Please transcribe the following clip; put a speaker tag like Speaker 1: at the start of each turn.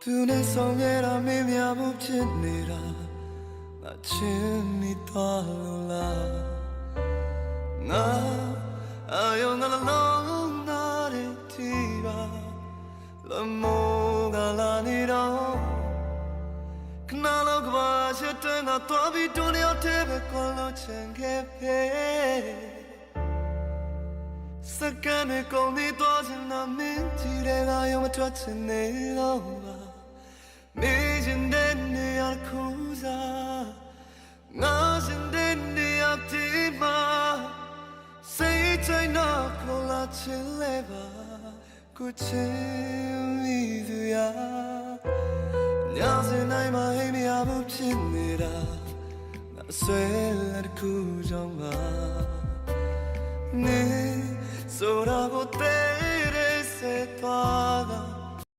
Speaker 1: သူနဲ့ဆောင်ရတာမင်းများမှုဖြစ်နေတာငါချင်းမိသွားလို့လားငါအယုံကလုံးနာတဲ့တီပါလမောကလာနေတော့ခဏလောက်ကဘာချစ်တဲ့ငါသွားပြီးတူနေတဲ့ဘက်ကိုလို့ချင်ခဲ့ပဲစကန်နဲ့ကုန်နေတော့ချင်တာမင်းကြည့်တဲ့ငါရောမထွက်ချင်နေတော့မေးချင်တဲ့နေရာခုစားငါရှင်တဲ့နေရာဒီမှာစိတ်ချိုင်တော့ကိုလာချင်လဲပါကိုချင်မိသူရာညစင်တိုင်းမှာဟိမရဘူးဖြစ်နေတာငါဆွဲလက်တစ်ခုကြောင့်ပါနေဆိုတော့ကိုတဲ့ရဲစေသွားတာ